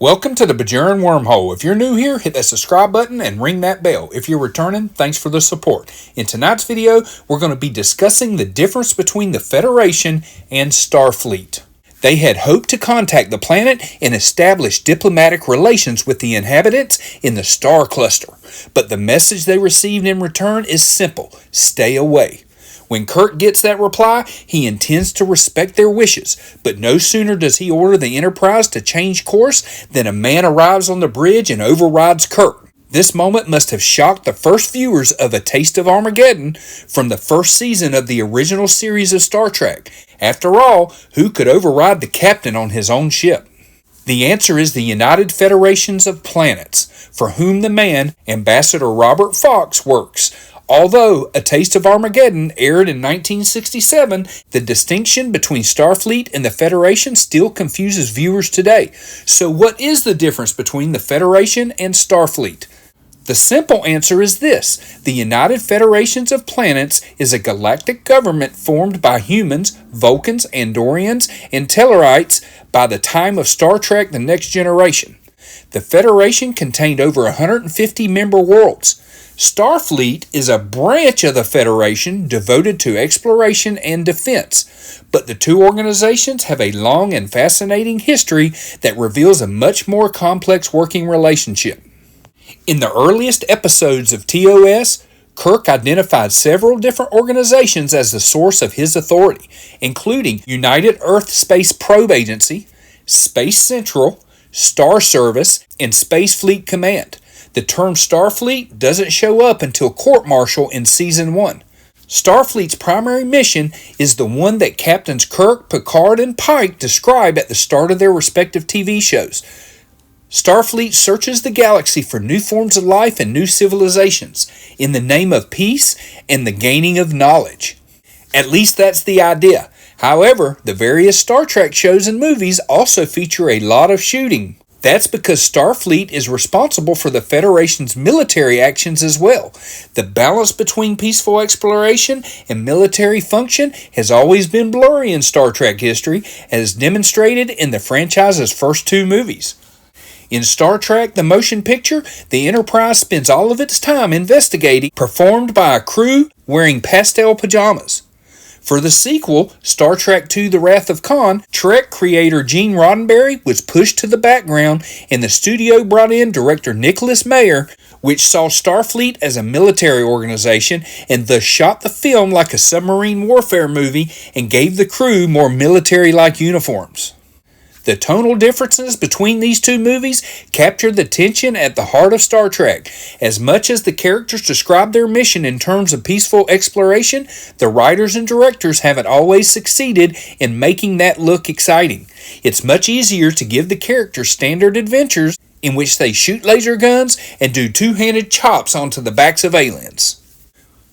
Welcome to the Bajoran Wormhole. If you're new here, hit that subscribe button and ring that bell. If you're returning, thanks for the support. In tonight's video, we're going to be discussing the difference between the Federation and StarFleet. They had hoped to contact the planet and establish diplomatic relations with the inhabitants in the star cluster, but the message they received in return is simple: stay away. When Kirk gets that reply, he intends to respect their wishes, but no sooner does he order the Enterprise to change course than a man arrives on the bridge and overrides Kirk. This moment must have shocked the first viewers of A Taste of Armageddon from the first season of the original series of Star Trek. After all, who could override the captain on his own ship? The answer is the United Federations of Planets, for whom the man, Ambassador Robert Fox, works. Although A Taste of Armageddon aired in 1967, the distinction between StarFleet and the Federation still confuses viewers today. So what is the difference between the Federation and StarFleet? The simple answer is this: the United Federations of Planets is a galactic government formed by humans, Vulcans, Andorians, and Tellarites by the time of Star Trek The Next Generation. The Federation contained over 150 member worlds. StarFleet is a branch of the Federation devoted to exploration and defense, but the two organizations have a long and fascinating history that reveals a much more complex working relationship. In the earliest episodes of TOS, Kirk identified several different organizations as the source of his authority, including United Earth Space Probe Agency, Space Central, Star Service, and Space Fleet Command. The term Starfleet doesn't show up until Court Martial in Season 1. Starfleet's primary mission is the one that Captains Kirk, Picard, and Pike describe at the start of their respective TV shows. Starfleet searches the galaxy for new forms of life and new civilizations in the name of peace and the gaining of knowledge. At least that's the idea. However, the various Star Trek shows and movies also feature a lot of shooting. That's because Starfleet is responsible for the Federation's military actions as well. The balance between peaceful exploration and military function has always been blurry in Star Trek history, as demonstrated in the franchise's first two movies. In Star Trek: The Motion Picture, the Enterprise spends all of its time investigating, performed by a crew wearing pastel pajamas. For the sequel, Star Trek II: The Wrath of Khan, Trek creator Gene Roddenberry was pushed to the background and the studio brought in director Nicholas Meyer, which saw Starfleet as a military organization and thus shot the film like a submarine warfare movie and gave the crew more military-like uniforms. The tonal differences between these two movies captured the tension at the heart of Star Trek. As much as the characters describe their mission in terms of peaceful exploration, the writers and directors haven't always succeeded in making that look exciting. It's much easier to give the characters standard adventures in which they shoot laser guns and do two-handed chops onto the backs of aliens.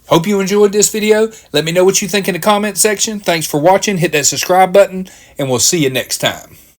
Hope you enjoyed this video. Let me know what you think in the comment section. Thanks for watching. Hit that subscribe button, and we'll see you next time.